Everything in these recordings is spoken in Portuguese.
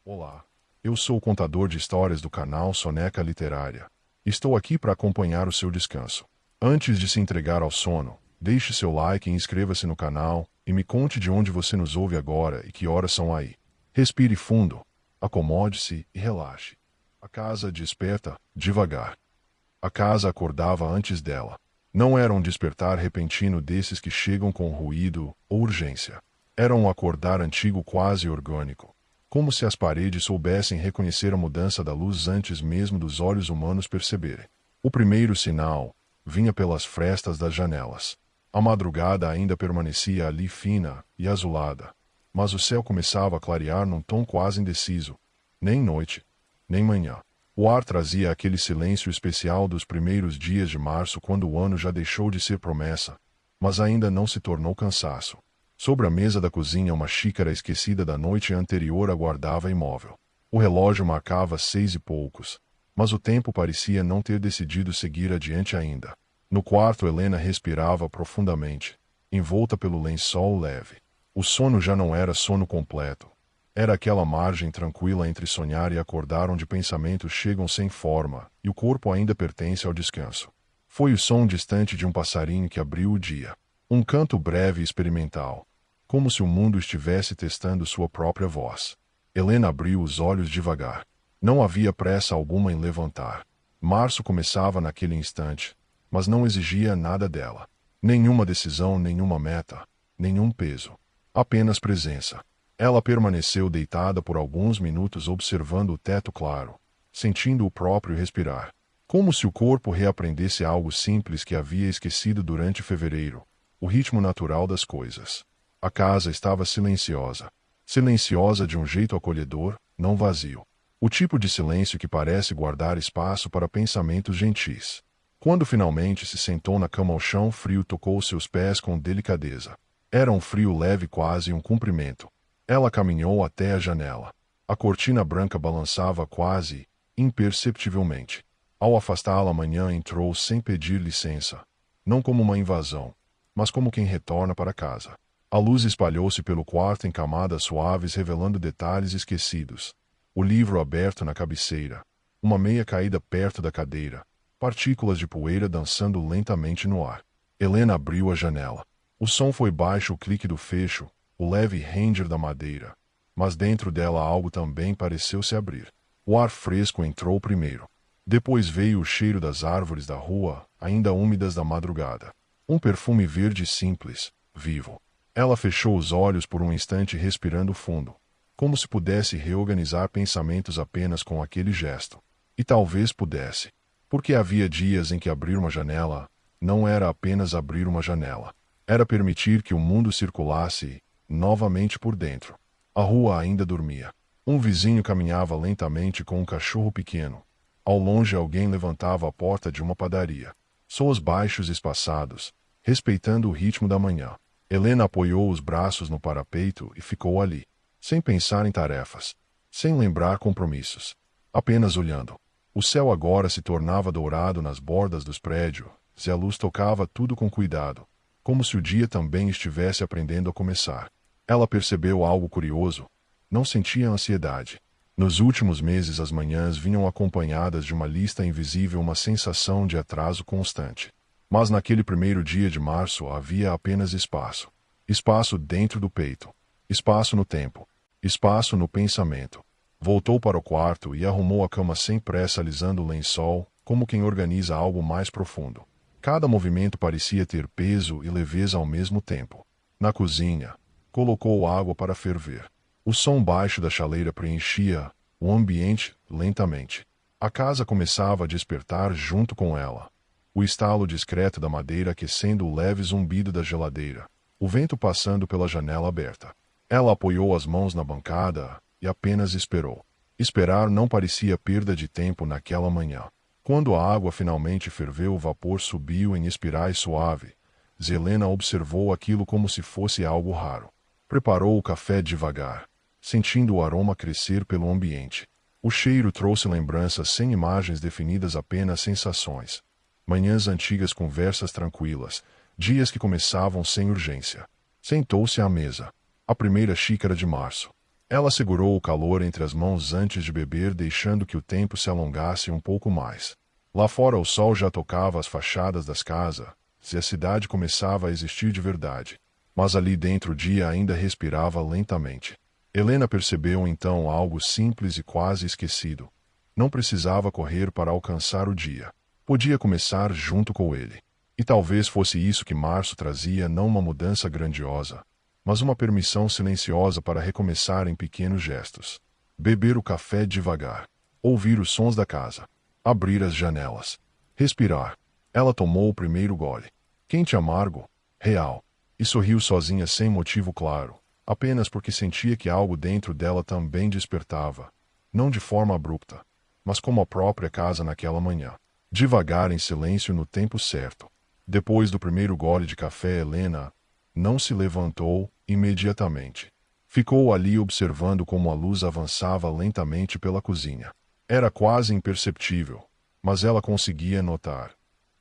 Olá, eu sou o contador de histórias do canal Soneca Literária. Estou aqui para acompanhar o seu descanso. Antes de se entregar ao sono, deixe seu like e inscreva-se no canal e me conte de onde você nos ouve agora e que horas são aí. Respire fundo, acomode-se e relaxe. A casa desperta devagar. A casa acordava antes dela. Não era um despertar repentino desses que chegam com ruído ou urgência. Era um acordar antigo quase orgânico. Como se as paredes soubessem reconhecer a mudança da luz antes mesmo dos olhos humanos perceberem. O primeiro sinal vinha pelas frestas das janelas. A madrugada ainda permanecia ali fina e azulada, mas o céu começava a clarear num tom quase indeciso. Nem noite, nem manhã. O ar trazia aquele silêncio especial dos primeiros dias de março, quando o ano já deixou de ser promessa, mas ainda não se tornou cansaço. Sobre a mesa da cozinha, uma xícara esquecida da noite anterior aguardava imóvel. O relógio marcava 6 e poucos, mas o tempo parecia não ter decidido seguir adiante ainda. No quarto, Helena respirava profundamente, envolta pelo lençol leve. O sono já não era sono completo. Era aquela margem tranquila entre sonhar e acordar, onde pensamentos chegam sem forma e o corpo ainda pertence ao descanso. Foi o som distante de um passarinho que abriu o dia. Um canto breve e experimental, como se o mundo estivesse testando sua própria voz. Helena abriu os olhos devagar. Não havia pressa alguma em levantar. Março começava naquele instante, mas não exigia nada dela. Nenhuma decisão, nenhuma meta, nenhum peso. Apenas presença. Ela permaneceu deitada por alguns minutos, observando o teto claro, sentindo o próprio respirar. Como se o corpo reaprendesse algo simples que havia esquecido durante fevereiro. O ritmo natural das coisas. A casa estava silenciosa. Silenciosa de um jeito acolhedor, não vazio. O tipo de silêncio que parece guardar espaço para pensamentos gentis. Quando finalmente se sentou na cama, o chão frio tocou seus pés com delicadeza. Era um frio leve, quase um cumprimento. Ela caminhou até a janela. A cortina branca balançava quase imperceptivelmente. Ao afastá-la, a manhã entrou sem pedir licença. Não como uma invasão, mas como quem retorna para casa. A luz espalhou-se pelo quarto em camadas suaves, revelando detalhes esquecidos. O livro aberto na cabeceira. Uma meia caída perto da cadeira. Partículas de poeira dançando lentamente no ar. Helena abriu a janela. O som foi baixo, o clique do fecho, o leve ranger da madeira. Mas dentro dela algo também pareceu se abrir. O ar fresco entrou primeiro. Depois veio o cheiro das árvores da rua, ainda úmidas da madrugada. Um perfume verde simples, vivo. Ela fechou os olhos por um instante, respirando fundo, como se pudesse reorganizar pensamentos apenas com aquele gesto. E talvez pudesse, porque havia dias em que abrir uma janela não era apenas abrir uma janela. Era permitir que o mundo circulasse novamente por dentro. A rua ainda dormia. Um vizinho caminhava lentamente com um cachorro pequeno. Ao longe, alguém levantava a porta de uma padaria. Sons baixos e espaçados, respeitando o ritmo da manhã. Helena apoiou os braços no parapeito e ficou ali, sem pensar em tarefas, sem lembrar compromissos, apenas olhando. O céu agora se tornava dourado nas bordas dos prédios, e a luz tocava tudo com cuidado, como se o dia também estivesse aprendendo a começar. Ela percebeu algo curioso. Não sentia ansiedade. Nos últimos meses, as manhãs vinham acompanhadas de uma lista invisível, uma sensação de atraso constante. Mas naquele primeiro dia de março havia apenas espaço. Espaço dentro do peito. Espaço no tempo. Espaço no pensamento. Voltou para o quarto e arrumou a cama sem pressa, alisando o lençol, como quem organiza algo mais profundo. Cada movimento parecia ter peso e leveza ao mesmo tempo. Na cozinha, colocou água para ferver. O som baixo da chaleira preenchia o ambiente lentamente. A casa começava a despertar junto com ela. O estalo discreto da madeira aquecendo o leve zumbido da geladeira. O vento passando pela janela aberta. Ela apoiou as mãos na bancada e apenas esperou. Esperar não parecia perda de tempo naquela manhã. Quando a água finalmente ferveu, o vapor subiu em espirais suaves. Helena observou aquilo como se fosse algo raro. Preparou o café devagar, sentindo o aroma crescer pelo ambiente. O cheiro trouxe lembranças sem imagens definidas, apenas sensações. Manhãs antigas, conversas tranquilas, dias que começavam sem urgência. Sentou-se à mesa. A primeira xícara de março. Ela segurou o calor entre as mãos antes de beber, deixando que o tempo se alongasse um pouco mais. Lá fora o sol já tocava as fachadas das casas, e a cidade começava a existir de verdade. Mas ali dentro o dia ainda respirava lentamente. Helena percebeu então algo simples e quase esquecido. Não precisava correr para alcançar o dia. Podia começar junto com ele. E talvez fosse isso que março trazia, não uma mudança grandiosa, mas uma permissão silenciosa para recomeçar em pequenos gestos. Beber o café devagar. Ouvir os sons da casa. Abrir as janelas. Respirar. Ela tomou o primeiro gole. Quente e amargo. Real. E sorriu sozinha sem motivo claro, apenas porque sentia que algo dentro dela também despertava. Não de forma abrupta, mas como a própria casa naquela manhã. Devagar, em silêncio, no tempo certo. Depois do primeiro gole de café, Helena não se levantou imediatamente. Ficou ali observando como a luz avançava lentamente pela cozinha. Era quase imperceptível, mas ela conseguia notar.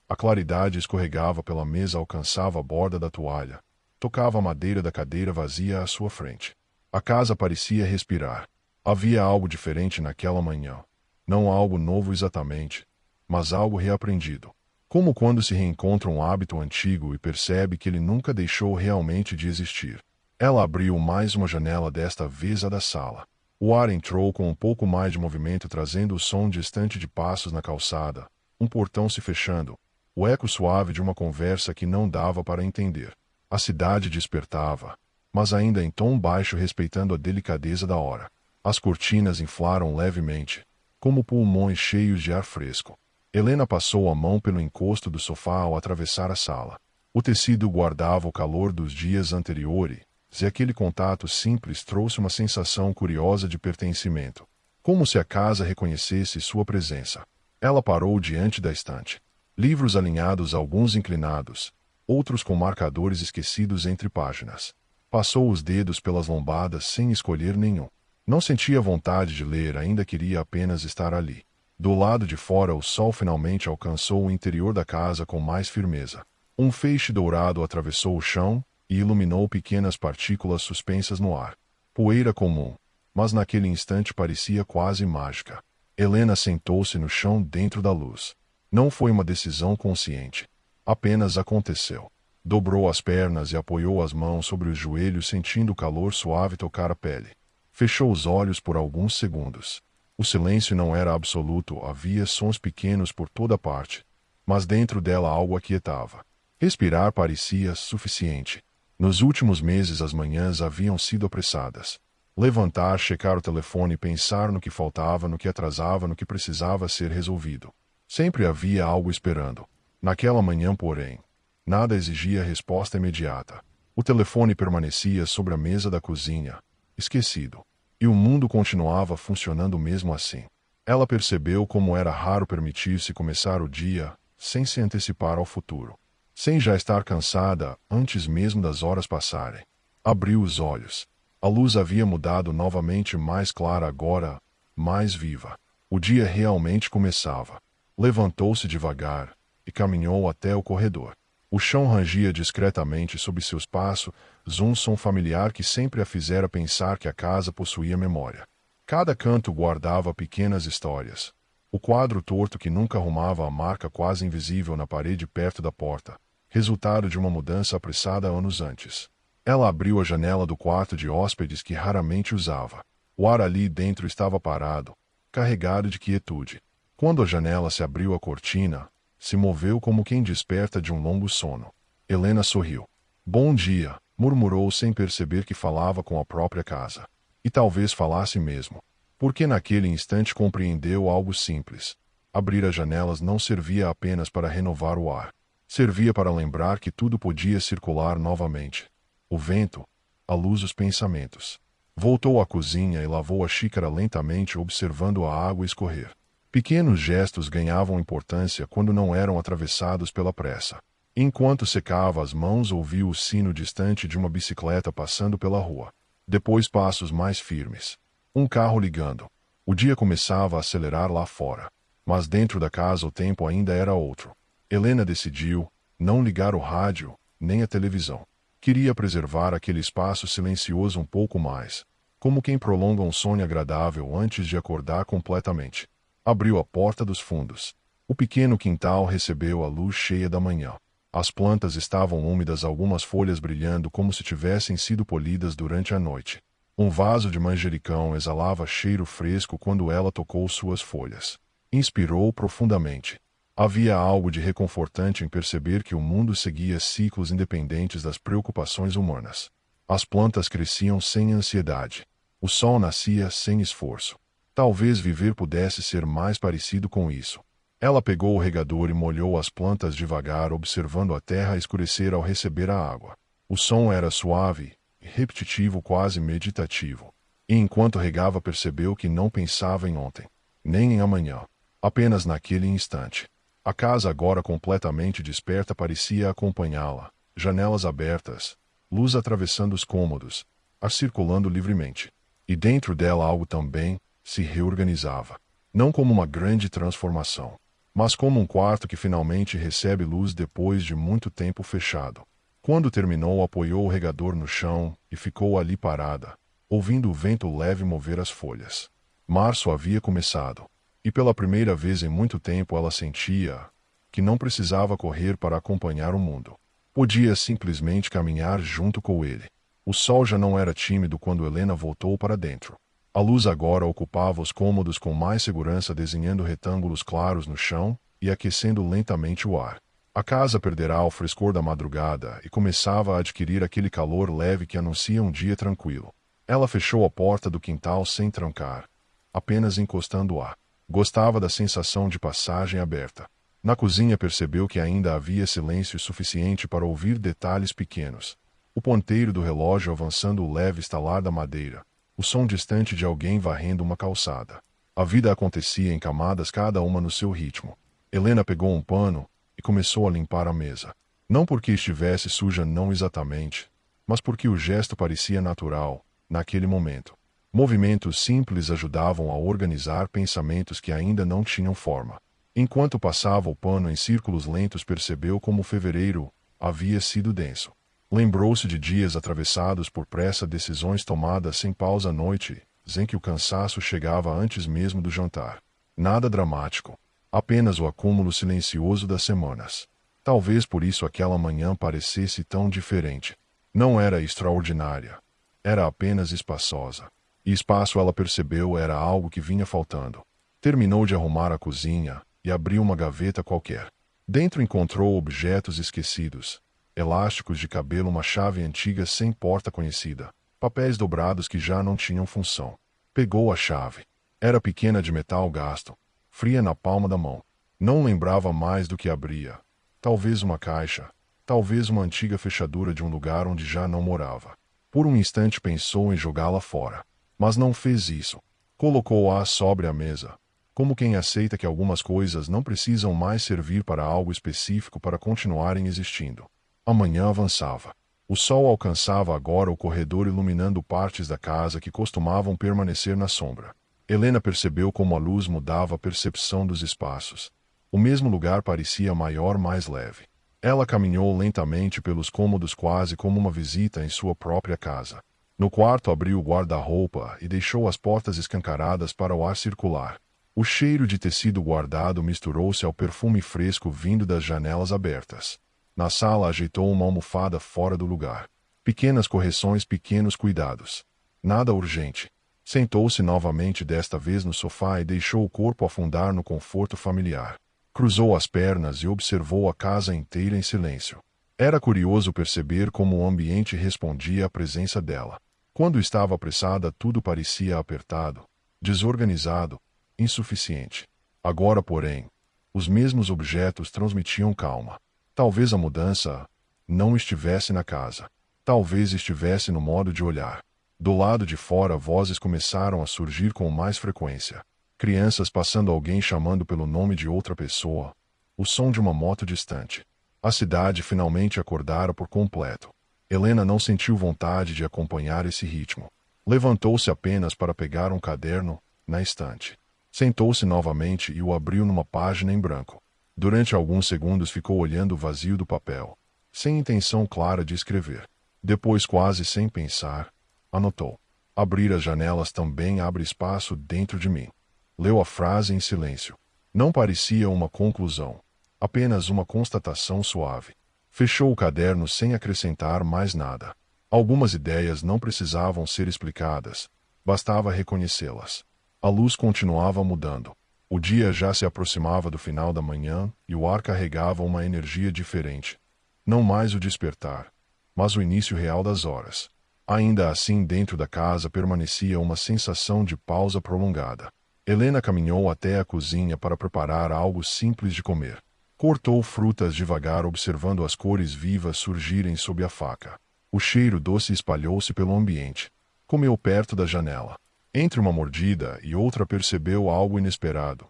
A claridade escorregava pela mesa, alcançava a borda da toalha, tocava a madeira da cadeira vazia à sua frente. A casa parecia respirar. Havia algo diferente naquela manhã. Não algo novo exatamente, mas algo reaprendido. Como quando se reencontra um hábito antigo e percebe que ele nunca deixou realmente de existir. Ela abriu mais uma janela, desta vez a da sala. O ar entrou com um pouco mais de movimento, trazendo o som distante de passos na calçada, um portão se fechando, o eco suave de uma conversa que não dava para entender. A cidade despertava, mas ainda em tom baixo, respeitando a delicadeza da hora. As cortinas inflaram levemente, como pulmões cheios de ar fresco. Helena passou a mão pelo encosto do sofá ao atravessar a sala. O tecido guardava o calor dos dias anteriores, e aquele contato simples trouxe uma sensação curiosa de pertencimento, como se a casa reconhecesse sua presença. Ela parou diante da estante. Livros alinhados, alguns inclinados, outros com marcadores esquecidos entre páginas. Passou os dedos pelas lombadas sem escolher nenhum. Não sentia vontade de ler, ainda queria apenas estar ali. Do lado de fora, o sol finalmente alcançou o interior da casa com mais firmeza. Um feixe dourado atravessou o chão e iluminou pequenas partículas suspensas no ar. Poeira comum, mas naquele instante parecia quase mágica. Helena sentou-se no chão dentro da luz. Não foi uma decisão consciente. Apenas aconteceu. Dobrou as pernas e apoiou as mãos sobre os joelhos, sentindo o calor suave tocar a pele. Fechou os olhos por alguns segundos. O silêncio não era absoluto, havia sons pequenos por toda parte, mas dentro dela algo aquietava. Respirar parecia suficiente. Nos últimos meses as manhãs haviam sido apressadas. Levantar, checar o telefone, pensar no que faltava, no que atrasava, no que precisava ser resolvido. Sempre havia algo esperando. Naquela manhã, porém, nada exigia resposta imediata. O telefone permanecia sobre a mesa da cozinha, esquecido. E o mundo continuava funcionando mesmo assim. Ela percebeu como era raro permitir-se começar o dia sem se antecipar ao futuro. Sem já estar cansada antes mesmo das horas passarem. Abriu os olhos. A luz havia mudado novamente, mais clara agora, mais viva. O dia realmente começava. Levantou-se devagar e caminhou até o corredor. O chão rangia discretamente sob seus passos, um som familiar que sempre a fizera pensar que a casa possuía memória. Cada canto guardava pequenas histórias. O quadro torto que nunca arrumava, a marca quase invisível na parede perto da porta, resultado de uma mudança apressada anos antes. Ela abriu a janela do quarto de hóspedes que raramente usava. O ar ali dentro estava parado, carregado de quietude. Quando a janela se abriu, a cortina se moveu como quem desperta de um longo sono. Helena sorriu. Bom dia, murmurou sem perceber que falava com a própria casa. E talvez falasse mesmo. Porque naquele instante compreendeu algo simples. Abrir as janelas não servia apenas para renovar o ar. Servia para lembrar que tudo podia circular novamente. O vento, a luz, os pensamentos. Voltou à cozinha e lavou a xícara lentamente, observando a água escorrer. Pequenos gestos ganhavam importância quando não eram atravessados pela pressa. Enquanto secava as mãos, ouviu o sino distante de uma bicicleta passando pela rua. Depois passos mais firmes. Um carro ligando. O dia começava a acelerar lá fora. Mas dentro da casa o tempo ainda era outro. Helena decidiu não ligar o rádio, nem a televisão. Queria preservar aquele espaço silencioso um pouco mais. como quem prolonga um sonho agradável antes de acordar completamente. Abriu a porta dos fundos. O pequeno quintal recebeu a luz cheia da manhã. As plantas estavam úmidas, algumas folhas brilhando como se tivessem sido polidas durante a noite. Um vaso de manjericão exalava cheiro fresco quando ela tocou suas folhas. Inspirou profundamente. Havia algo de reconfortante em perceber que o mundo seguia ciclos independentes das preocupações humanas. As plantas cresciam sem ansiedade. O sol nascia sem esforço. Talvez viver pudesse ser mais parecido com isso. Ela pegou o regador e molhou as plantas devagar, observando a terra escurecer ao receber a água. O som era suave, repetitivo, quase meditativo. E enquanto regava, percebeu que não pensava em ontem, nem em amanhã, apenas naquele instante. A casa, agora completamente desperta, parecia acompanhá-la. Janelas abertas, luz atravessando os cômodos, ar circulando livremente. E dentro dela algo também se reorganizava. Não como uma grande transformação, mas como um quarto que finalmente recebe luz depois de muito tempo fechado. Quando terminou, apoiou o regador no chão e ficou ali parada, ouvindo o vento leve mover as folhas. Março havia começado, e pela primeira vez em muito tempo ela sentia que não precisava correr para acompanhar o mundo. Podia simplesmente caminhar junto com ele. O sol já não era tímido quando Helena voltou para dentro. A luz agora ocupava os cômodos com mais segurança, desenhando retângulos claros no chão e aquecendo lentamente o ar. A casa perderá o frescor da madrugada e começava a adquirir aquele calor leve que anuncia um dia tranquilo. Ela fechou a porta do quintal sem trancar, apenas encostando-a. Gostava da sensação de passagem aberta. Na cozinha percebeu que ainda havia silêncio suficiente para ouvir detalhes pequenos. O ponteiro do relógio avançando, o leve estalar da madeira. O som distante de alguém varrendo uma calçada. A vida acontecia em camadas, cada uma no seu ritmo. Helena pegou um pano e começou a limpar a mesa. Não porque estivesse suja, não exatamente, mas porque o gesto parecia natural, naquele momento. Movimentos simples ajudavam a organizar pensamentos que ainda não tinham forma. Enquanto passava o pano em círculos lentos, percebeu como fevereiro havia sido denso. Lembrou-se de dias atravessados por pressa, decisões tomadas sem pausa, noites em que o cansaço chegava antes mesmo do jantar. Nada dramático, apenas o acúmulo silencioso das semanas. Talvez por isso aquela manhã parecesse tão diferente. Não era extraordinária, era apenas espaçosa. E espaço, ela percebeu, era algo que vinha faltando. Terminou de arrumar a cozinha e abriu uma gaveta qualquer. Dentro encontrou objetos esquecidos. Elásticos de cabelo, uma chave antiga sem porta conhecida, papéis dobrados que já não tinham função. Pegou a chave. Era pequena, de metal gasto, fria na palma da mão. Não lembrava mais do que abria. Talvez uma caixa, talvez uma antiga fechadura de um lugar onde já não morava. Por um instante pensou em jogá-la fora, mas não fez isso. Colocou-a sobre a mesa, como quem aceita que algumas coisas não precisam mais servir para algo específico para continuarem existindo. A manhã avançava. O sol alcançava agora o corredor, iluminando partes da casa que costumavam permanecer na sombra. Helena percebeu como a luz mudava a percepção dos espaços. O mesmo lugar parecia maior, mais leve. Ela caminhou lentamente pelos cômodos, quase como uma visita em sua própria casa. No quarto, abriu o guarda-roupa e deixou as portas escancaradas para o ar circular. O cheiro de tecido guardado misturou-se ao perfume fresco vindo das janelas abertas. Na sala, ajeitou uma almofada fora do lugar. Pequenas correções, pequenos cuidados. Nada urgente. Sentou-se novamente, desta vez no sofá, e deixou o corpo afundar no conforto familiar. Cruzou as pernas e observou a casa inteira em silêncio. Era curioso perceber como o ambiente respondia à presença dela. Quando estava apressada, tudo parecia apertado, desorganizado, insuficiente. Agora, porém, os mesmos objetos transmitiam calma. Talvez a mudança não estivesse na casa. Talvez estivesse no modo de olhar. Do lado de fora, vozes começaram a surgir com mais frequência. Crianças passando, alguém chamando pelo nome de outra pessoa. O som de uma moto distante. A cidade finalmente acordara por completo. Helena não sentiu vontade de acompanhar esse ritmo. Levantou-se apenas para pegar um caderno na estante. Sentou-se novamente e o abriu numa página em branco. Durante alguns segundos ficou olhando o vazio do papel, sem intenção clara de escrever. Depois, quase sem pensar, anotou: Abrir as janelas também abre espaço dentro de mim. Leu a frase em silêncio. Não parecia uma conclusão, apenas uma constatação suave. Fechou o caderno sem acrescentar mais nada. Algumas ideias não precisavam ser explicadas, bastava reconhecê-las. A luz continuava mudando. O dia já se aproximava do final da manhã e o ar carregava uma energia diferente. Não mais o despertar, mas o início real das horas. Ainda assim, dentro da casa permanecia uma sensação de pausa prolongada. Helena caminhou até a cozinha para preparar algo simples de comer. Cortou frutas devagar, observando as cores vivas surgirem sob a faca. O cheiro doce espalhou-se pelo ambiente. Comeu perto da janela. Entre uma mordida e outra percebeu algo inesperado.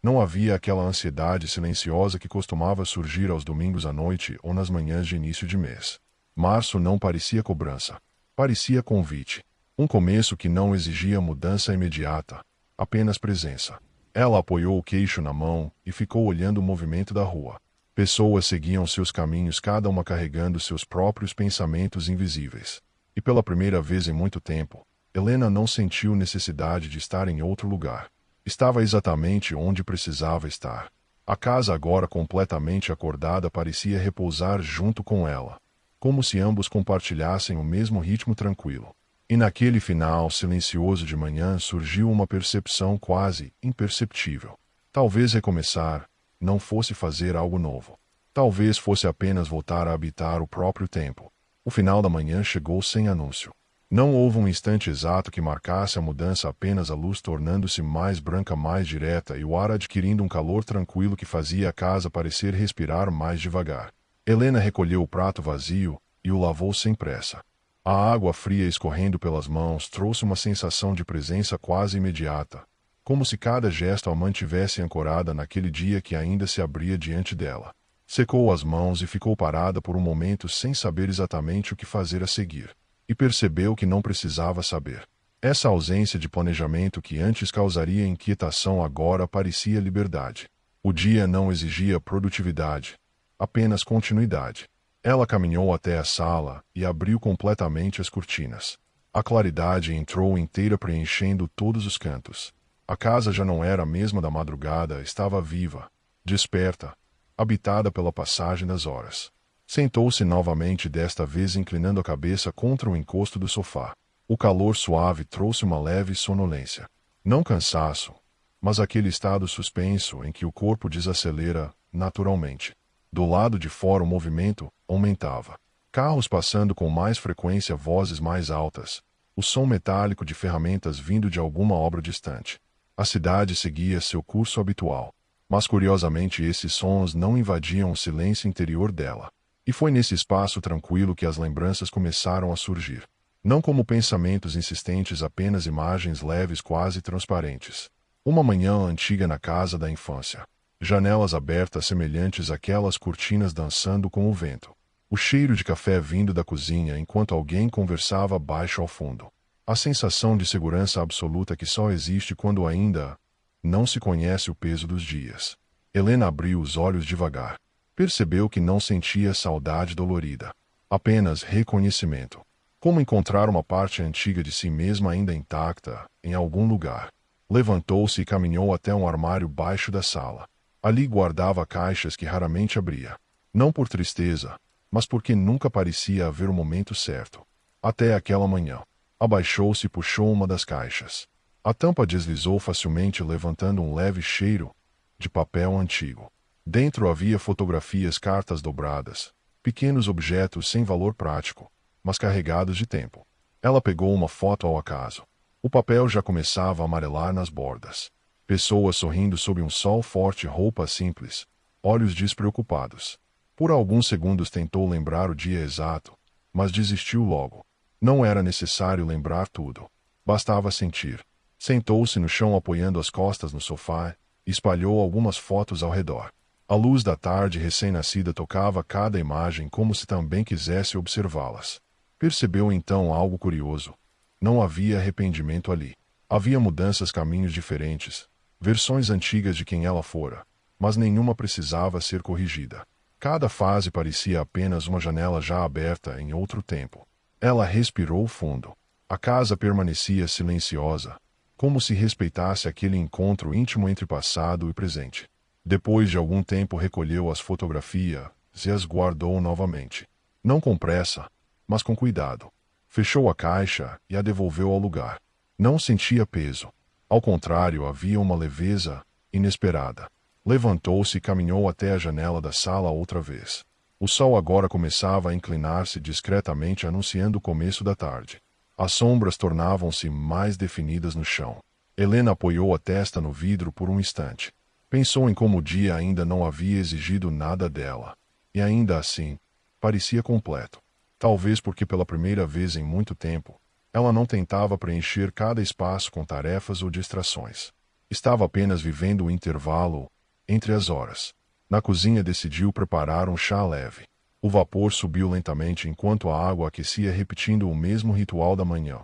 Não havia aquela ansiedade silenciosa que costumava surgir aos domingos à noite ou nas manhãs de início de mês. Março não parecia cobrança. Parecia convite. Um começo que não exigia mudança imediata, apenas presença. Ela apoiou o queixo na mão e ficou olhando o movimento da rua. Pessoas seguiam seus caminhos, cada uma carregando seus próprios pensamentos invisíveis. E pela primeira vez em muito tempo, Helena não sentiu necessidade de estar em outro lugar. Estava exatamente onde precisava estar. A casa, agora completamente acordada, parecia repousar junto com ela, como se ambos compartilhassem o mesmo ritmo tranquilo. E naquele final silencioso de manhã surgiu uma percepção quase imperceptível. Talvez recomeçar não fosse fazer algo novo. Talvez fosse apenas voltar a habitar o próprio tempo. O final da manhã chegou sem anúncio. Não houve um instante exato que marcasse a mudança, apenas a luz tornando-se mais branca, mais direta, e o ar adquirindo um calor tranquilo que fazia a casa parecer respirar mais devagar. Helena recolheu o prato vazio e o lavou sem pressa. A água fria escorrendo pelas mãos trouxe uma sensação de presença quase imediata, como se cada gesto a mantivesse ancorada naquele dia que ainda se abria diante dela. Secou as mãos e ficou parada por um momento sem saber exatamente o que fazer a seguir. E percebeu que não precisava saber. Essa ausência de planejamento que antes causaria inquietação agora parecia liberdade. O dia não exigia produtividade, apenas continuidade. Ela caminhou até a sala e abriu completamente as cortinas. A claridade entrou inteira, preenchendo todos os cantos. A casa já não era a mesma da madrugada, estava viva, desperta, habitada pela passagem das horas. Sentou-se novamente, desta vez inclinando a cabeça contra o encosto do sofá. O calor suave trouxe uma leve sonolência. Não cansaço, mas aquele estado suspenso em que o corpo desacelera naturalmente. Do lado de fora o movimento aumentava. Carros passando com mais frequência, vozes mais altas. O som metálico de ferramentas vindo de alguma obra distante. A cidade seguia seu curso habitual. Mas curiosamente esses sons não invadiam o silêncio interior dela. E foi nesse espaço tranquilo que as lembranças começaram a surgir. Não como pensamentos insistentes, apenas imagens leves, quase transparentes. Uma manhã antiga na casa da infância. Janelas abertas semelhantes àquelas cortinas dançando com o vento. O cheiro de café vindo da cozinha enquanto alguém conversava baixo ao fundo. A sensação de segurança absoluta que só existe quando ainda não se conhece o peso dos dias. Helena abriu os olhos devagar. Percebeu que não sentia saudade dolorida. Apenas reconhecimento. Como encontrar uma parte antiga de si mesma ainda intacta, em algum lugar. Levantou-se e caminhou até um armário baixo da sala. Ali guardava caixas que raramente abria. Não por tristeza, mas porque nunca parecia haver o momento certo. Até aquela manhã. Abaixou-se e puxou uma das caixas. A tampa deslizou facilmente, levantando um leve cheiro de papel antigo. Dentro havia fotografias, cartas dobradas, pequenos objetos sem valor prático, mas carregados de tempo. Ela pegou uma foto ao acaso. O papel já começava a amarelar nas bordas. Pessoas sorrindo sob um sol forte, roupas simples, olhos despreocupados. Por alguns segundos tentou lembrar o dia exato, mas desistiu logo. Não era necessário lembrar tudo. Bastava sentir. Sentou-se no chão apoiando as costas no sofá e espalhou algumas fotos ao redor. A luz da tarde recém-nascida tocava cada imagem como se também quisesse observá-las. Percebeu então algo curioso. Não havia arrependimento ali. Havia mudanças, caminhos diferentes, versões antigas de quem ela fora, mas nenhuma precisava ser corrigida. Cada fase parecia apenas uma janela já aberta em outro tempo. Ela respirou fundo. A casa permanecia silenciosa, como se respeitasse aquele encontro íntimo entre passado e presente. Depois de algum tempo recolheu as fotografias e as guardou novamente. Não com pressa, mas com cuidado. Fechou a caixa e a devolveu ao lugar. Não sentia peso. Ao contrário, havia uma leveza inesperada. Levantou-se e caminhou até a janela da sala outra vez. O sol agora começava a inclinar-se discretamente, anunciando o começo da tarde. As sombras tornavam-se mais definidas no chão. Helena apoiou a testa no vidro por um instante. Pensou em como o dia ainda não havia exigido nada dela. E ainda assim, parecia completo. Talvez porque pela primeira vez em muito tempo, ela não tentava preencher cada espaço com tarefas ou distrações. Estava apenas vivendo o intervalo entre as horas. Na cozinha decidiu preparar um chá leve. O vapor subiu lentamente enquanto a água aquecia, repetindo o mesmo ritual da manhã.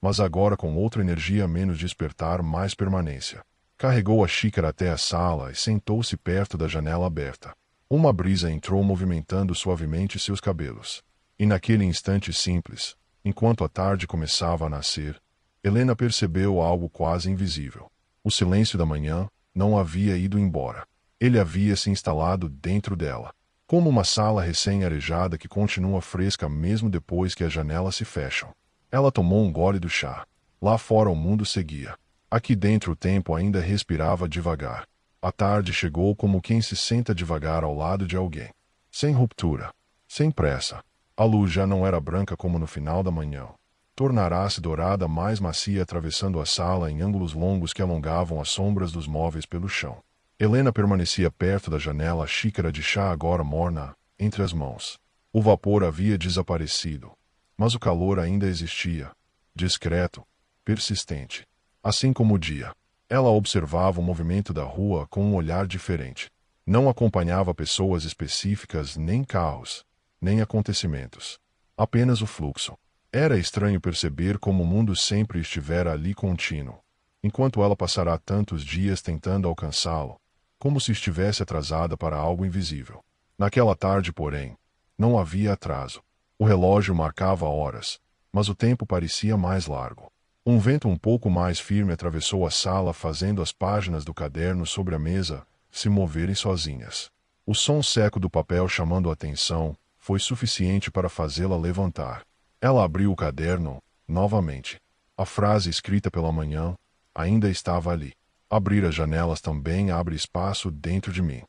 Mas agora com outra energia, menos despertar, mais permanência. Carregou a xícara até a sala e sentou-se perto da janela aberta. Uma brisa entrou movimentando suavemente seus cabelos. E naquele instante simples, enquanto a tarde começava a nascer, Helena percebeu algo quase invisível. O silêncio da manhã não havia ido embora. Ele havia se instalado dentro dela, como uma sala recém-arejada que continua fresca mesmo depois que as janelas se fecham. Ela tomou um gole do chá. Lá fora o mundo seguia. Aqui dentro o tempo ainda respirava devagar. A tarde chegou como quem se senta devagar ao lado de alguém. Sem ruptura. Sem pressa. A luz já não era branca como no final da manhã. Tornará-se dourada, mais macia, atravessando a sala em ângulos longos que alongavam as sombras dos móveis pelo chão. Helena permanecia perto da janela, a xícara de chá agora morna entre as mãos. O vapor havia desaparecido, mas o calor ainda existia, discreto, persistente. Assim como o dia. Ela observava o movimento da rua com um olhar diferente. Não acompanhava pessoas específicas, nem carros, nem acontecimentos. Apenas o fluxo. Era estranho perceber como o mundo sempre estivera ali contínuo, enquanto ela passará tantos dias tentando alcançá-lo, como se estivesse atrasada para algo invisível. Naquela tarde, porém, não havia atraso. O relógio marcava horas, mas o tempo parecia mais largo. Um vento um pouco mais firme atravessou a sala, fazendo as páginas do caderno sobre a mesa se moverem sozinhas. O som seco do papel chamando a atenção foi suficiente para fazê-la levantar. Ela abriu o caderno, novamente. A frase escrita pela manhã ainda estava ali. Abrir as janelas também abre espaço dentro de mim.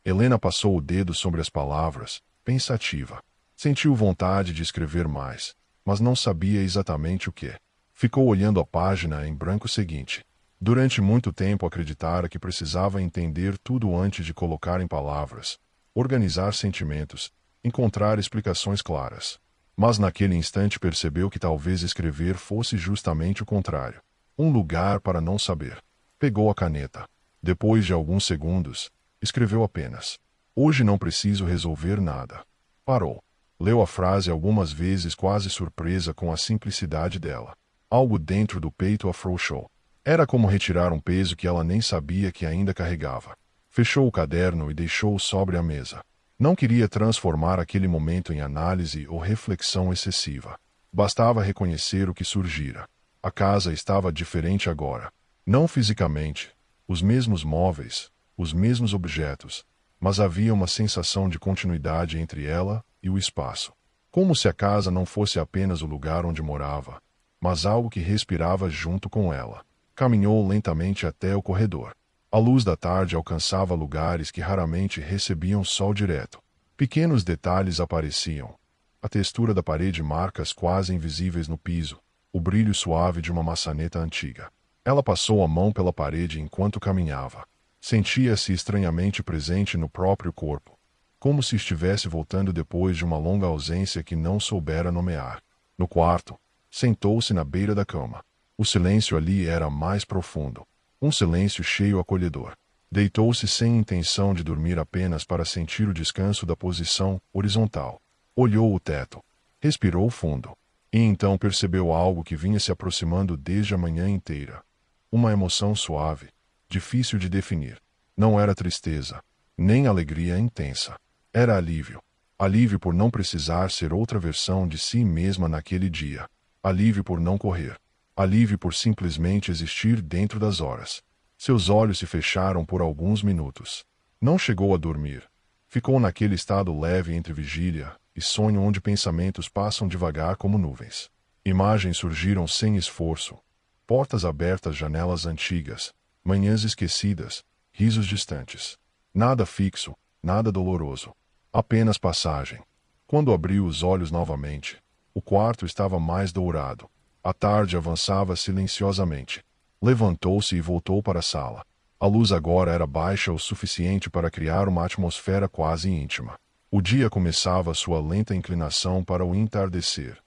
Helena passou o dedo sobre as palavras, pensativa. Sentiu vontade de escrever mais, mas não sabia exatamente o que. Ficou olhando a página em branco seguinte. Durante muito tempo acreditara que precisava entender tudo antes de colocar em palavras, organizar sentimentos, encontrar explicações claras. Mas naquele instante percebeu que talvez escrever fosse justamente o contrário. Um lugar para não saber. Pegou a caneta. Depois de alguns segundos, escreveu apenas: "Hoje não preciso resolver nada." Parou. Leu a frase algumas vezes, quase surpresa com a simplicidade dela. Algo dentro do peito afrouxou. Era como retirar um peso que ela nem sabia que ainda carregava. Fechou o caderno e deixou-o sobre a mesa. Não queria transformar aquele momento em análise ou reflexão excessiva. Bastava reconhecer o que surgira. A casa estava diferente agora. Não fisicamente, os mesmos móveis, os mesmos objetos, mas havia uma sensação de continuidade entre ela e o espaço. Como se a casa não fosse apenas o lugar onde morava, mas algo que respirava junto com ela. Caminhou lentamente até o corredor. A luz da tarde alcançava lugares que raramente recebiam sol direto. Pequenos detalhes apareciam. A textura da parede, marcas quase invisíveis no piso, o brilho suave de uma maçaneta antiga. Ela passou a mão pela parede enquanto caminhava. Sentia-se estranhamente presente no próprio corpo, como se estivesse voltando depois de uma longa ausência que não soubera nomear. No quarto, sentou-se na beira da cama. O silêncio ali era mais profundo. Um silêncio cheio acolhedor. Deitou-se sem intenção de dormir, apenas para sentir o descanso da posição horizontal. Olhou o teto. Respirou fundo. E então percebeu algo que vinha se aproximando desde a manhã inteira. Uma emoção suave, difícil de definir. Não era tristeza, nem alegria intensa. Era alívio. Alívio por não precisar ser outra versão de si mesma naquele dia. Alívio por não correr. Alívio por simplesmente existir dentro das horas. Seus olhos se fecharam por alguns minutos. Não chegou a dormir. Ficou naquele estado leve entre vigília e sonho onde pensamentos passam devagar como nuvens. Imagens surgiram sem esforço. Portas abertas, janelas antigas, manhãs esquecidas, risos distantes. Nada fixo, nada doloroso. Apenas passagem. Quando abriu os olhos novamente, o quarto estava mais dourado. A tarde avançava silenciosamente. Levantou-se e voltou para a sala. A luz agora era baixa o suficiente para criar uma atmosfera quase íntima. O dia começava sua lenta inclinação para o entardecer.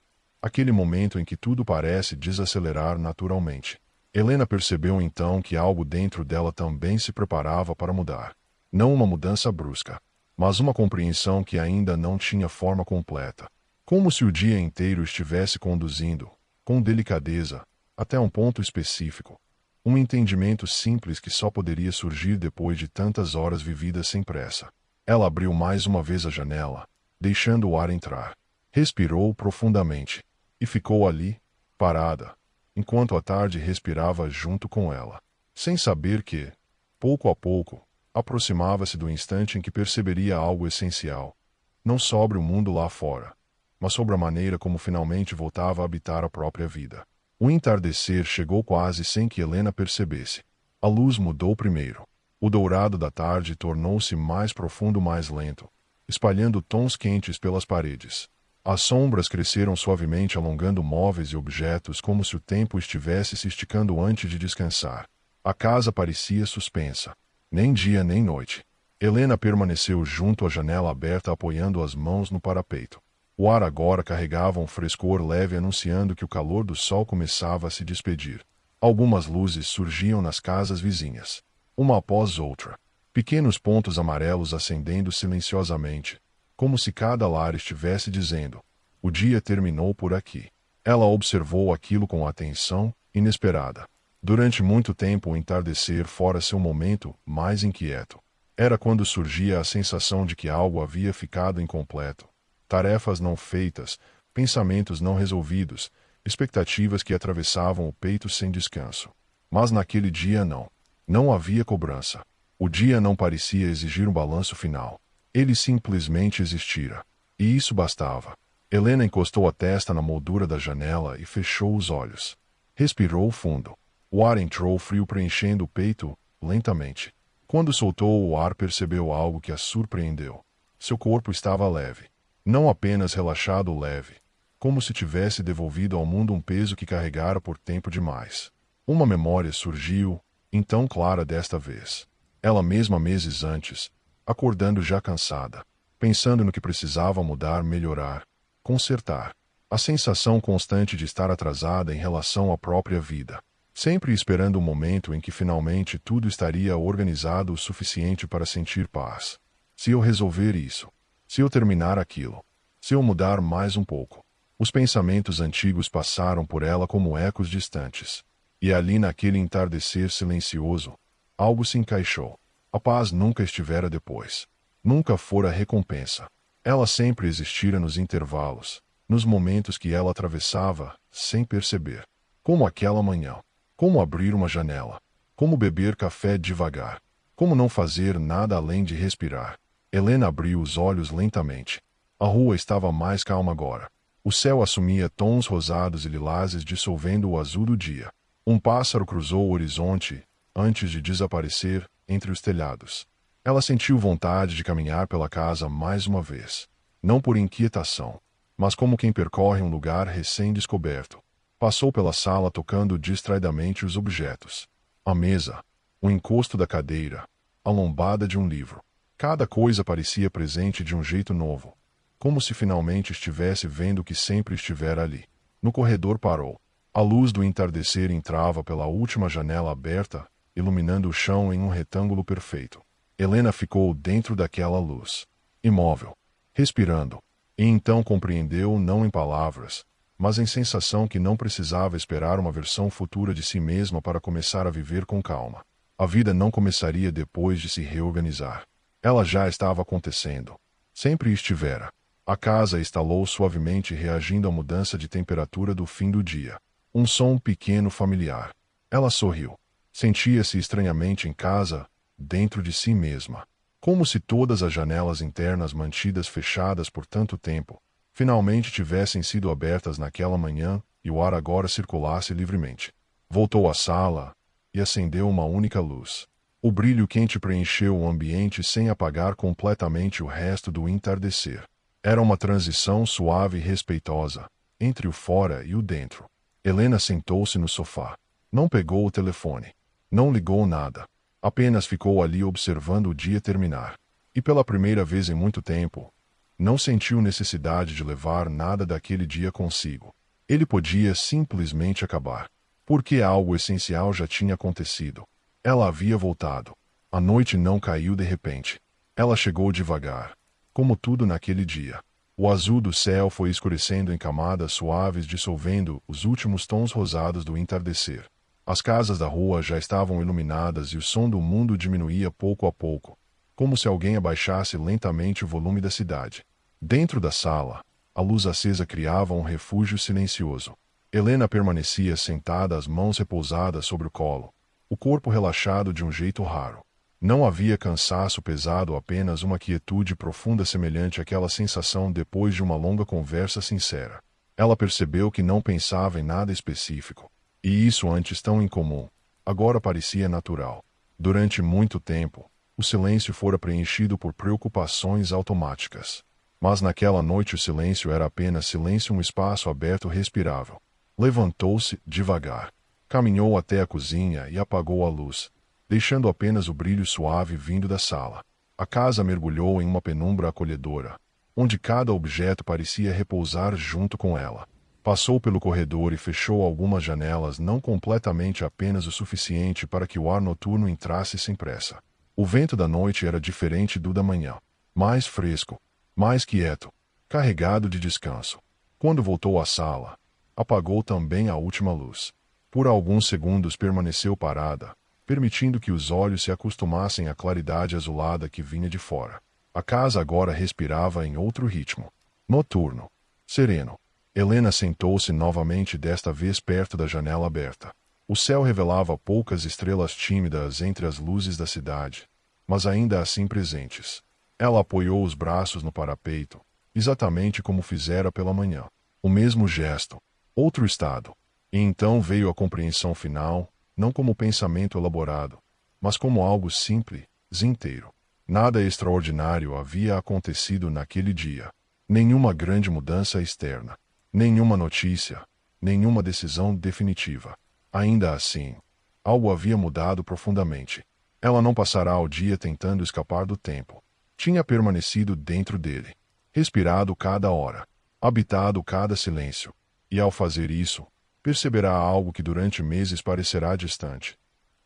Aquele momento em que tudo parece desacelerar naturalmente. Helena percebeu então que algo dentro dela também se preparava para mudar. Não uma mudança brusca, mas uma compreensão que ainda não tinha forma completa. Como se o dia inteiro estivesse conduzindo, com delicadeza, até um ponto específico. Um entendimento simples que só poderia surgir depois de tantas horas vividas sem pressa. Ela abriu mais uma vez a janela, deixando o ar entrar. Respirou profundamente. E ficou ali, parada, enquanto a tarde respirava junto com ela. Sem saber que, pouco a pouco, aproximava-se do instante em que perceberia algo essencial. Não sobre o mundo lá fora, mas sobre a maneira como finalmente voltava a habitar a própria vida. O entardecer chegou quase sem que Helena percebesse. A luz mudou primeiro. O dourado da tarde tornou-se mais profundo, mais lento, espalhando tons quentes pelas paredes. As sombras cresceram suavemente, alongando móveis e objetos como se o tempo estivesse se esticando antes de descansar. A casa parecia suspensa. Nem dia nem noite. Helena permaneceu junto à janela aberta, apoiando as mãos no parapeito. O ar agora carregava um frescor leve, anunciando que o calor do sol começava a se despedir. Algumas luzes surgiam nas casas vizinhas. Uma após outra. Pequenos pontos amarelos acendendo silenciosamente, como se cada lar estivesse dizendo: o dia terminou por aqui. Ela observou aquilo com atenção inesperada. Durante muito tempo o entardecer fora seu momento mais inquieto. Era quando surgia a sensação de que algo havia ficado incompleto. Tarefas não feitas, pensamentos não resolvidos, expectativas que atravessavam o peito sem descanso. Mas naquele dia não. Não havia cobrança. O dia não parecia exigir um balanço final. Ele simplesmente existira. E isso bastava. Helena encostou a testa na moldura da janela e fechou os olhos. Respirou fundo. O ar entrou frio, preenchendo o peito, lentamente. Quando soltou o ar, percebeu algo que a surpreendeu. Seu corpo estava leve. Não apenas relaxado, leve. Como se tivesse devolvido ao mundo um peso que carregara por tempo demais. Uma memória surgiu, então clara desta vez. Ela mesma meses antes, acordando já cansada, pensando no que precisava mudar, melhorar, consertar. A sensação constante de estar atrasada em relação à própria vida. Sempre esperando o momento em que finalmente tudo estaria organizado o suficiente para sentir paz. Se eu resolver isso, se eu terminar aquilo, se eu mudar mais um pouco. Os pensamentos antigos passaram por ela como ecos distantes. E ali naquele entardecer silencioso, algo se encaixou. A paz nunca estivera depois. Nunca fora recompensa. Ela sempre existira nos intervalos, nos momentos que ela atravessava, sem perceber. Como aquela manhã. Como abrir uma janela. Como beber café devagar. Como não fazer nada além de respirar. Helena abriu os olhos lentamente. A rua estava mais calma agora. O céu assumia tons rosados e lilazes, dissolvendo o azul do dia. Um pássaro cruzou o horizonte, antes de desaparecer entre os telhados. Ela sentiu vontade de caminhar pela casa mais uma vez. Não por inquietação, mas como quem percorre um lugar recém-descoberto. Passou pela sala tocando distraidamente os objetos. A mesa, o encosto da cadeira, a lombada de um livro. Cada coisa parecia presente de um jeito novo. Como se finalmente estivesse vendo o que sempre estivera ali. No corredor parou. A luz do entardecer entrava pela última janela aberta, iluminando o chão em um retângulo perfeito. Helena ficou dentro daquela luz, imóvel, respirando, e então compreendeu, não em palavras, mas em sensação, que não precisava esperar uma versão futura de si mesma para começar a viver com calma. A vida não começaria depois de se reorganizar. Ela já estava acontecendo. Sempre estivera. A casa estalou suavemente reagindo à mudança de temperatura do fim do dia. Um som pequeno familiar. Ela sorriu. Sentia-se estranhamente em casa, dentro de si mesma. Como se todas as janelas internas mantidas fechadas por tanto tempo, finalmente tivessem sido abertas naquela manhã e o ar agora circulasse livremente. Voltou à sala e acendeu uma única luz. O brilho quente preencheu o ambiente sem apagar completamente o resto do entardecer. Era uma transição suave e respeitosa, entre o fora e o dentro. Helena sentou-se no sofá. Não pegou o telefone. Não ligou nada. Apenas ficou ali observando o dia terminar. E pela primeira vez em muito tempo, não sentiu necessidade de levar nada daquele dia consigo. Ele podia simplesmente acabar. Porque algo essencial já tinha acontecido. Ela havia voltado. A noite não caiu de repente. Ela chegou devagar. Como tudo naquele dia. O azul do céu foi escurecendo em camadas suaves, dissolvendo os últimos tons rosados do entardecer. As casas da rua já estavam iluminadas e o som do mundo diminuía pouco a pouco, como se alguém abaixasse lentamente o volume da cidade. Dentro da sala, a luz acesa criava um refúgio silencioso. Helena permanecia sentada, as mãos repousadas sobre o colo, o corpo relaxado de um jeito raro. Não havia cansaço pesado, apenas uma quietude profunda semelhante àquela sensação depois de uma longa conversa sincera. Ela percebeu que não pensava em nada específico. E isso antes tão incomum, agora parecia natural. Durante muito tempo, o silêncio fora preenchido por preocupações automáticas. Mas naquela noite o silêncio era apenas silêncio, um espaço aberto respirável. Levantou-se devagar. Caminhou até a cozinha e apagou a luz, deixando apenas o brilho suave vindo da sala. A casa mergulhou em uma penumbra acolhedora, onde cada objeto parecia repousar junto com ela. Passou pelo corredor e fechou algumas janelas, não completamente, apenas o suficiente para que o ar noturno entrasse sem pressa. O vento da noite era diferente do da manhã. Mais fresco, mais quieto, carregado de descanso. Quando voltou à sala, apagou também a última luz. Por alguns segundos permaneceu parada, permitindo que os olhos se acostumassem à claridade azulada que vinha de fora. A casa agora respirava em outro ritmo. Noturno. Sereno. Helena sentou-se novamente, desta vez perto da janela aberta. O céu revelava poucas estrelas tímidas entre as luzes da cidade, mas ainda assim presentes. Ela apoiou os braços no parapeito, exatamente como fizera pela manhã. O mesmo gesto, outro estado. E então veio a compreensão final, não como pensamento elaborado, mas como algo simples, inteiro. Nada extraordinário havia acontecido naquele dia. Nenhuma grande mudança externa. Nenhuma notícia, nenhuma decisão definitiva. Ainda assim, algo havia mudado profundamente. Ela não passará o dia tentando escapar do tempo. Tinha permanecido dentro dele, respirado cada hora, habitado cada silêncio. E ao fazer isso, perceberá algo que durante meses parecerá distante.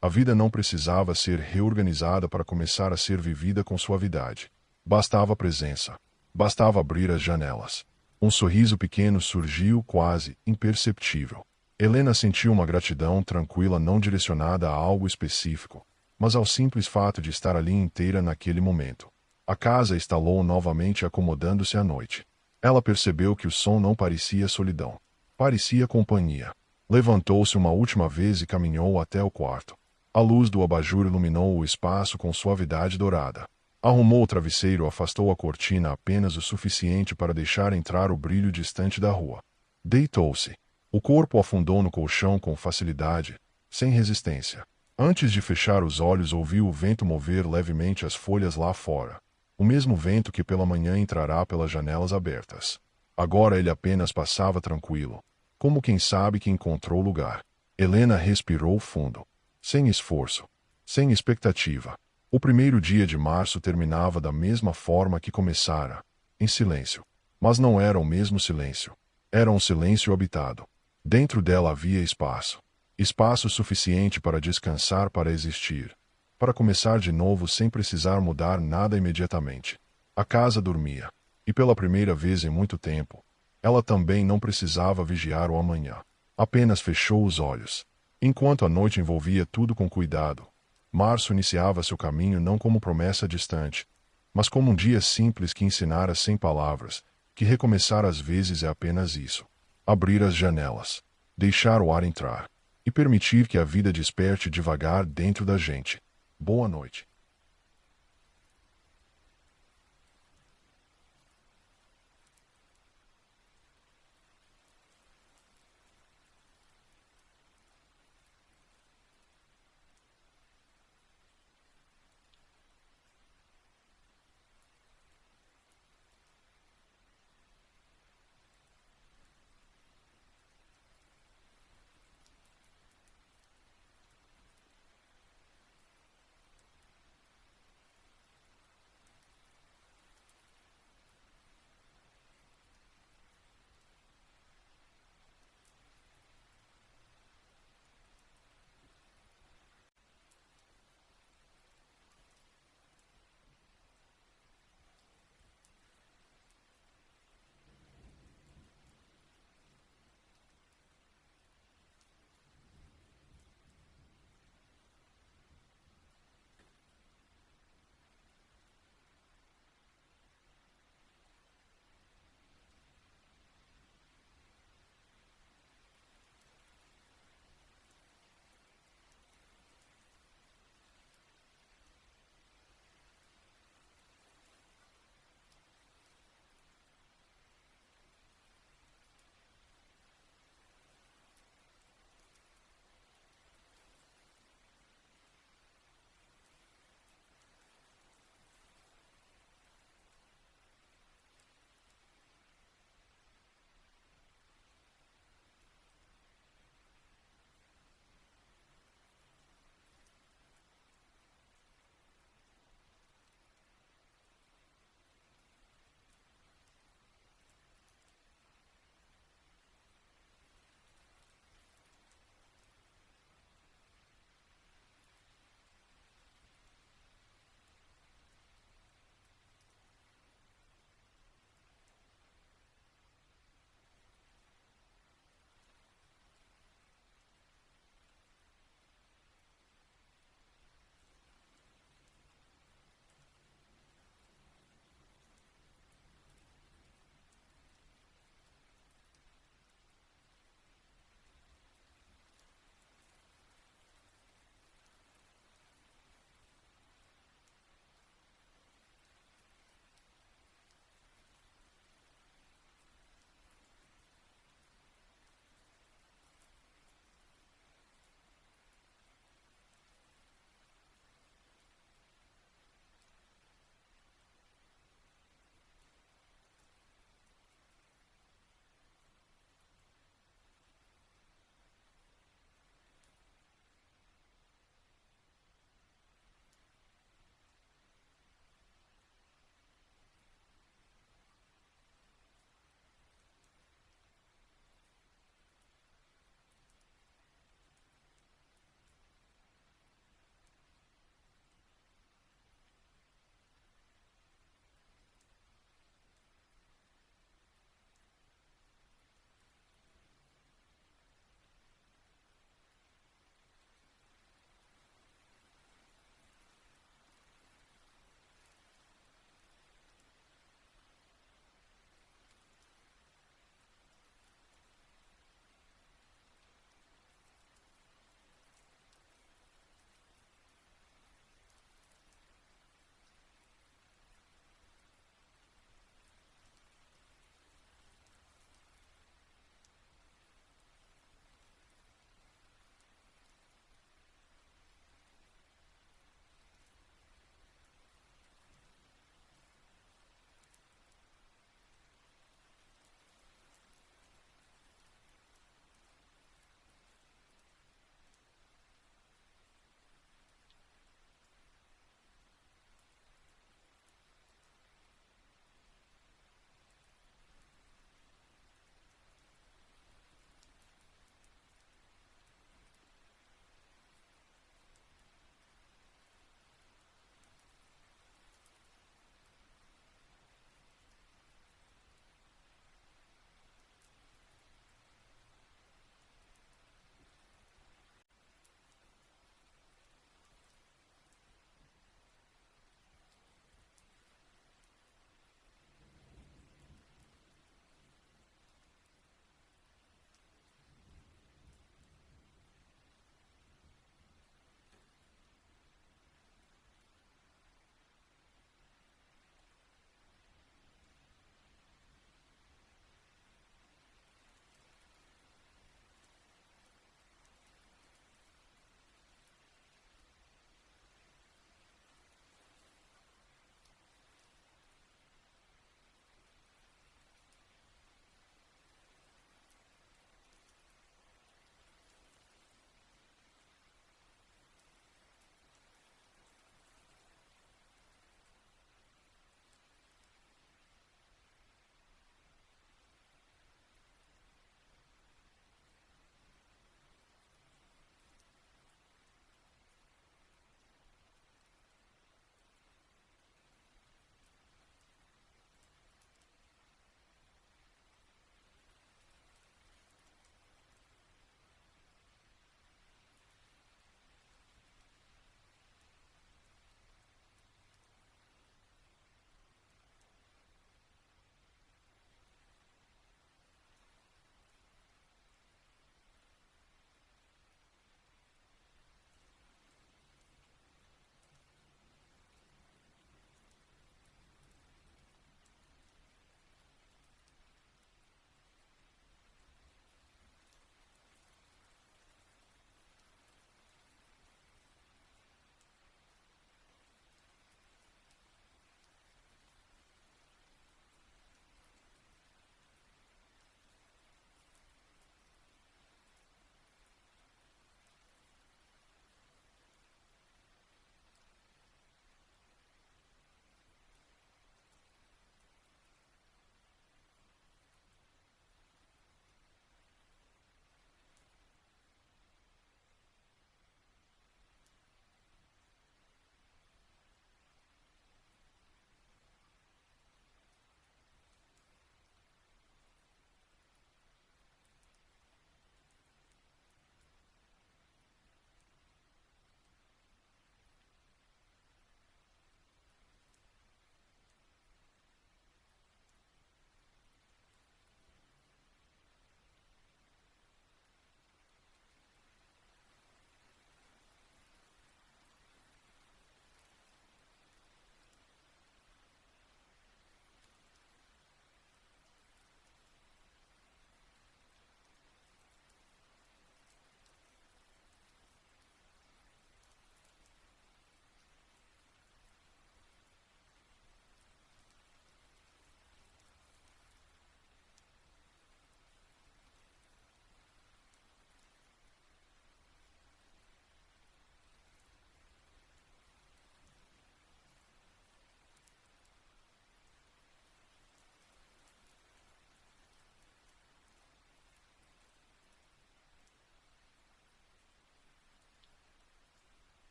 A vida não precisava ser reorganizada para começar a ser vivida com suavidade. Bastava presença. Bastava abrir as janelas. Um sorriso pequeno surgiu, quase imperceptível. Helena sentiu uma gratidão tranquila, não direcionada a algo específico, mas ao simples fato de estar ali inteira naquele momento. A casa estalou novamente, acomodando-se à noite. Ela percebeu que o som não parecia solidão. Parecia companhia. Levantou-se uma última vez e caminhou até o quarto. A luz do abajur iluminou o espaço com suavidade dourada. Arrumou o travesseiro, afastou a cortina apenas o suficiente para deixar entrar o brilho distante da rua. Deitou-se. O corpo afundou no colchão com facilidade, sem resistência. Antes de fechar os olhos, ouviu o vento mover levemente as folhas lá fora. O mesmo vento que pela manhã entrará pelas janelas abertas. Agora ele apenas passava tranquilo, como quem sabe que encontrou lugar. Helena respirou fundo. Sem esforço. Sem expectativa. O primeiro dia de março terminava da mesma forma que começara, em silêncio. Mas não era o mesmo silêncio. Era um silêncio habitado. Dentro dela havia espaço. Espaço suficiente para descansar, para existir. Para começar de novo sem precisar mudar nada imediatamente. A casa dormia. E pela primeira vez em muito tempo, ela também não precisava vigiar o amanhã. Apenas fechou os olhos. Enquanto a noite envolvia tudo com cuidado, março iniciava seu caminho não como promessa distante, mas como um dia simples que ensinara sem palavras, que recomeçar às vezes é apenas isso. Abrir as janelas, deixar o ar entrar e permitir que a vida desperte devagar dentro da gente. Boa noite.